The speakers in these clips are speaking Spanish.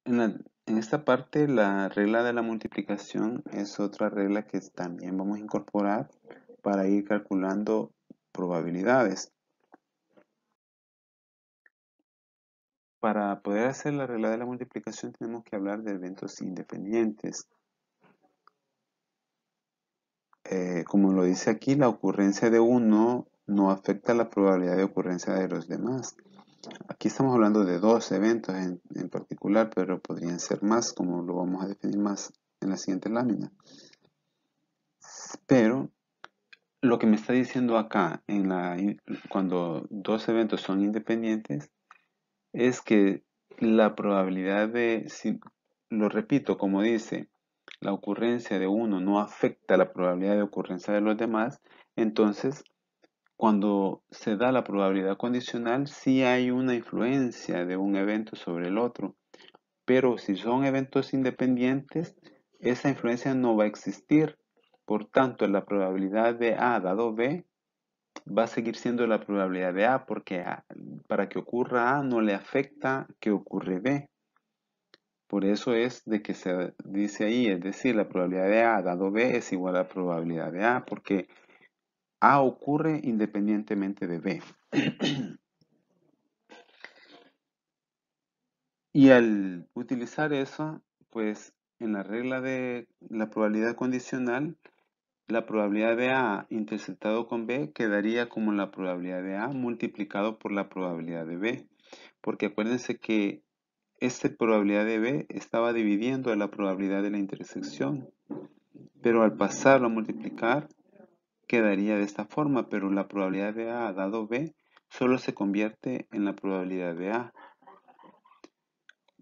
En esta parte, la regla de la multiplicación es otra regla que también vamos a incorporar para ir calculando probabilidades. Para poder hacer la regla de la multiplicación tenemos que hablar de eventos independientes. Como lo dice aquí, la ocurrencia de uno no afecta la probabilidad de ocurrencia de los demás. Aquí estamos hablando de dos eventos en particular, pero podrían ser más, como lo vamos a definir más en la siguiente lámina. Pero lo que me está diciendo acá, cuando dos eventos son independientes, es que la probabilidad si lo repito, como dice, la ocurrencia de uno no afecta la probabilidad de ocurrencia de los demás, entonces cuando se da la probabilidad condicional, sí hay una influencia de un evento sobre el otro, pero si son eventos independientes, esa influencia no va a existir. Por tanto, la probabilidad de A dado B va a seguir siendo la probabilidad de A porque para que ocurra A no le afecta que ocurre B. Por eso es de que se dice ahí, es decir, la probabilidad de A dado B es igual a la probabilidad de A porque A ocurre independientemente de B. Y al utilizar eso, pues en la regla de la probabilidad condicional, la probabilidad de A interceptado con B quedaría como la probabilidad de A multiplicado por la probabilidad de B. Porque acuérdense que esta probabilidad de B estaba dividiendo la probabilidad de la intersección. Pero al pasarlo a multiplicar, quedaría de esta forma. Pero la probabilidad de A dado B solo se convierte en la probabilidad de A.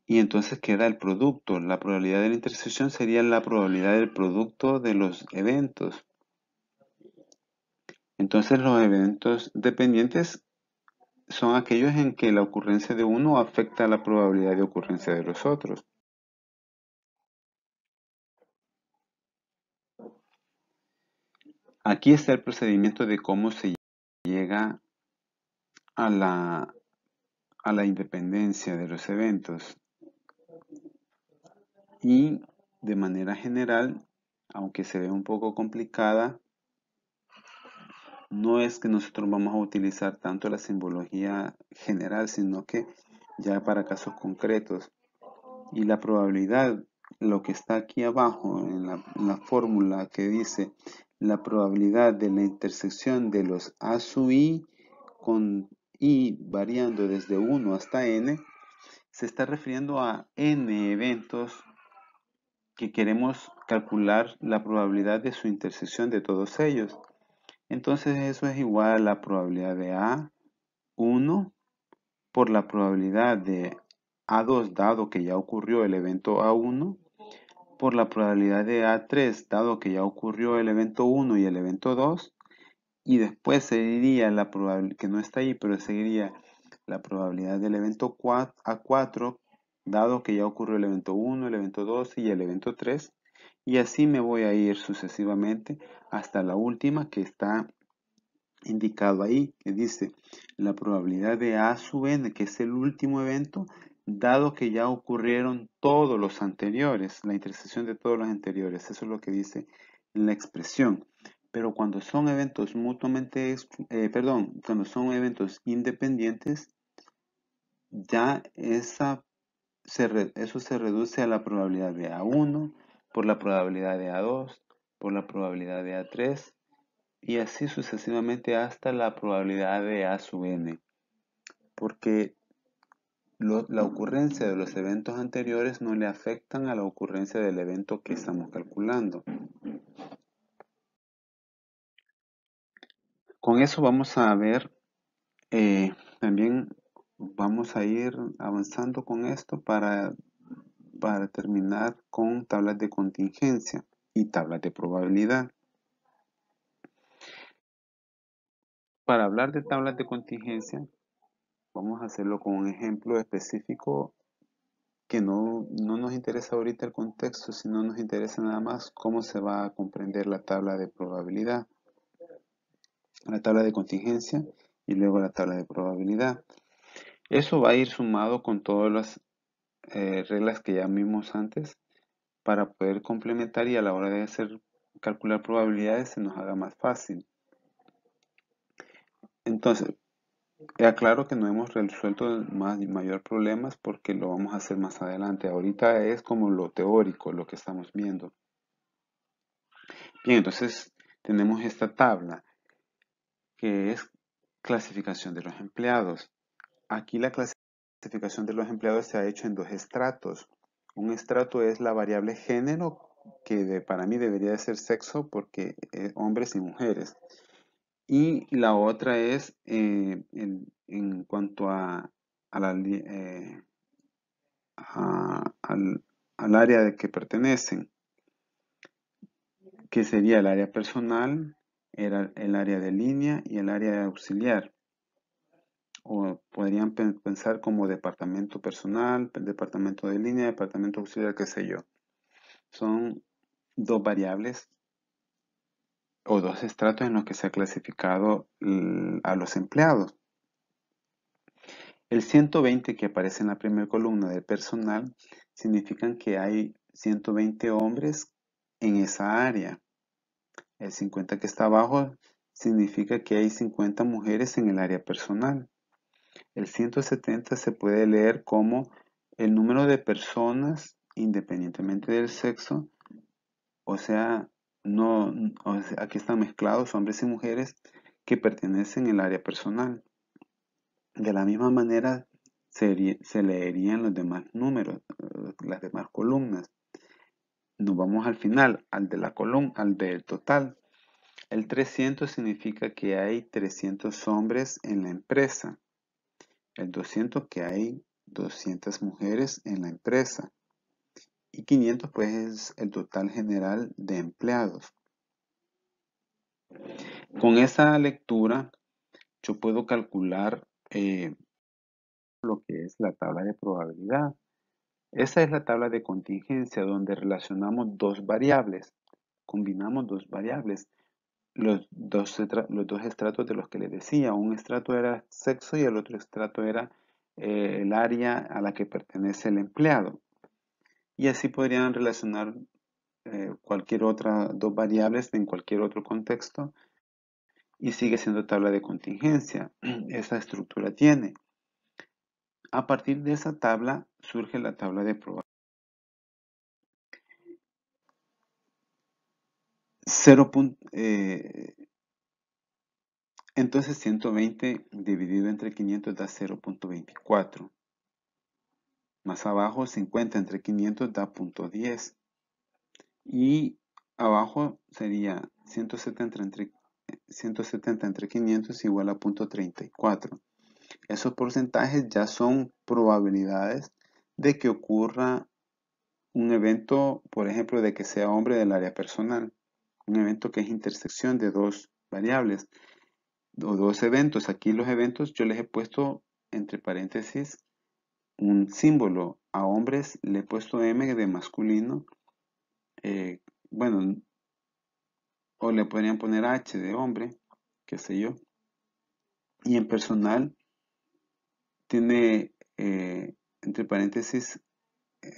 Y entonces queda el producto. La probabilidad de la intersección sería la probabilidad del producto de los eventos. Entonces los eventos dependientes son aquellos en que la ocurrencia de uno afecta la probabilidad de ocurrencia de los otros. Aquí está el procedimiento de cómo se llega a la independencia de los eventos. Y de manera general, aunque se ve un poco complicada, no es que nosotros vamos a utilizar tanto la simbología general, sino que ya para casos concretos. Y la probabilidad, lo que está aquí abajo en la fórmula que dice la probabilidad de la intersección de los A sub I con I variando desde 1 hasta N, se está refiriendo a N eventos que queremos calcular la probabilidad de su intersección de todos ellos. Entonces eso es igual a la probabilidad de A1 por la probabilidad de A2 dado que ya ocurrió el evento A1 por la probabilidad de A3 dado que ya ocurrió el evento 1 y el evento 2 y después seguiría la probabilidad que no está ahí pero seguiría la probabilidad del evento A4 dado que ya ocurrió el evento 1, el evento 2 y el evento 3 y así me voy a ir sucesivamente hasta la última que está indicado ahí, que dice la probabilidad de A sub n, que es el último evento, dado que ya ocurrieron todos los anteriores, la intersección de todos los anteriores. Eso es lo que dice en la expresión. Pero cuando son eventos cuando son eventos independientes, ya eso se reduce a la probabilidad de A1 por la probabilidad de A2 por la probabilidad de A3 y así sucesivamente hasta la probabilidad de A sub n, porque la ocurrencia de los eventos anteriores no le afectan a la ocurrencia del evento que estamos calculando. Con eso vamos a ver, también vamos a ir avanzando con esto para terminar con tablas de contingencia y tablas de probabilidad. Para hablar de tablas de contingencia, vamos a hacerlo con un ejemplo específico que no nos interesa ahorita el contexto, sino nos interesa nada más cómo se va a comprender la tabla de probabilidad, la tabla de contingencia y luego la tabla de probabilidad. Eso va a ir sumado con todas las reglas que ya vimos antes para poder complementar y a la hora de calcular probabilidades se nos haga más fácil. Entonces, aclaro que no hemos resuelto mayor problemas porque lo vamos a hacer más adelante. Ahorita es como lo teórico, lo que estamos viendo. Bien, entonces tenemos esta tabla que es clasificación de los empleados. Aquí la clasificación de los empleados se ha hecho en dos estratos. Un estrato es la variable género, que para mí debería de ser sexo porque hombres y mujeres. Y la otra es en cuanto al área de que pertenecen, que sería el área personal, el área de línea y el área de auxiliar. O podrían pensar como departamento personal, departamento de línea, departamento auxiliar, qué sé yo. Son dos variables o dos estratos en los que se ha clasificado a los empleados. El 120 que aparece en la primera columna del personal significan que hay 120 hombres en esa área. El 50 que está abajo significa que hay 50 mujeres en el área personal. El 170 se puede leer como el número de personas independientemente del sexo, o sea, aquí están mezclados hombres y mujeres que pertenecen al área personal. De la misma manera se leerían los demás números, las demás columnas. Nos vamos al final, al de la columna, al del total. El 300 significa que hay 300 hombres en la empresa. El 200 que hay 200 mujeres en la empresa. Y 500 pues es el total general de empleados. Con esa lectura yo puedo calcular lo que es la tabla de probabilidad. Esa es la tabla de contingencia donde relacionamos dos variables, combinamos dos variables, los dos estratos de los que les decía. Un estrato era sexo y el otro estrato era el área a la que pertenece el empleado. Y así podrían relacionar cualquier otra dos variables en cualquier otro contexto y sigue siendo tabla de contingencia. Esa estructura tiene. A partir de esa tabla surge la tabla de probabilidad. 0. Entonces 120 dividido entre 500 da 0.24. Más abajo 50 entre 500 da 0.10. Y abajo sería 170 entre 500 igual a 0.34. Esos porcentajes ya son probabilidades de que ocurra un evento, por ejemplo, de que sea hombre del área personal. Un evento que es intersección de dos variables o dos eventos. Aquí los eventos yo les he puesto entre paréntesis un símbolo. A hombres le he puesto M de masculino. Bueno, o le podrían poner H de hombre, qué sé yo. Y en personal tiene entre paréntesis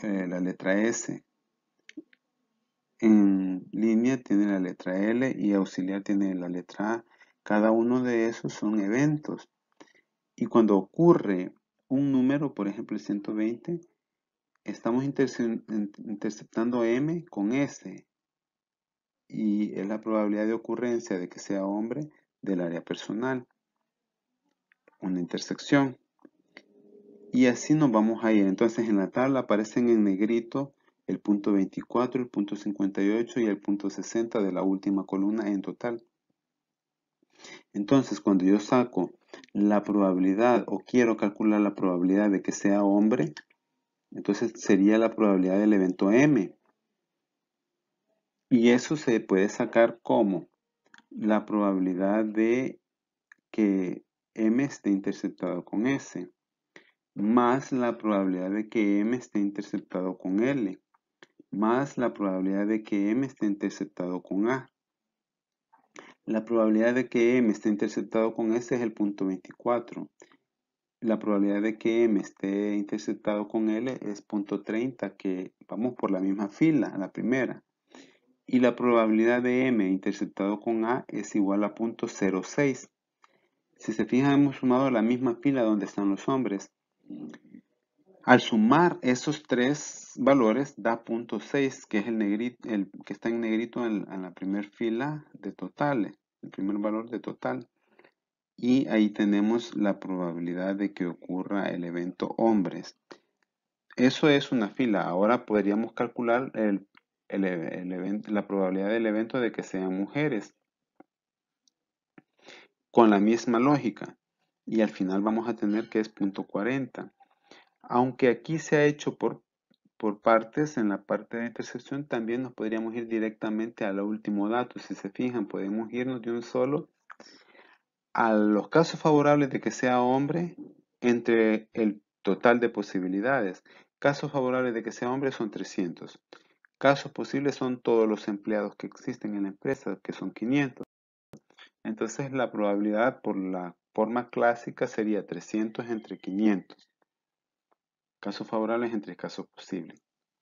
la letra S. En línea tiene la letra L y auxiliar tiene la letra A. Cada uno de esos son eventos. Y cuando ocurre un número, por ejemplo el 120, estamos interceptando M con S. Y es la probabilidad de ocurrencia de que sea hombre del área personal. Una intersección. Y así nos vamos a ir. Entonces en la tabla aparecen en negrito el punto 24, el punto 58 y el punto 60 de la última columna en total. Entonces cuando yo saco la probabilidad o quiero calcular la probabilidad de que sea hombre, entonces sería la probabilidad del evento M. Y eso se puede sacar como la probabilidad de que M esté interceptado con S, más la probabilidad de que M esté interceptado con L, más la probabilidad de que M esté interceptado con A. La probabilidad de que M esté interceptado con S es el punto 24. la probabilidad de que M esté interceptado con L es 0.30, que vamos por la misma fila, la primera. Y la probabilidad de M interceptado con A es igual a 0.06. Si se fijan, hemos sumado la misma fila donde están los hombres. Al sumar esos tres valores da 0.6, que es el negrito, el que está en negrito en la primera fila de totales, el primer valor de total. Y ahí tenemos la probabilidad de que ocurra el evento hombres. Eso es una fila. Ahora podríamos calcular la probabilidad del evento de que sean mujeres con la misma lógica. Y al final vamos a tener que es 0.40. Aunque aquí se ha hecho por partes, en la parte de intersección también nos podríamos ir directamente al último dato. Si se fijan, podemos irnos de un solo a los casos favorables de que sea hombre entre el total de posibilidades. Casos favorables de que sea hombre son 300. Casos posibles son todos los empleados que existen en la empresa, que son 500. Entonces la probabilidad por la forma clásica sería 300 entre 500. Casos favorables entre casos posibles.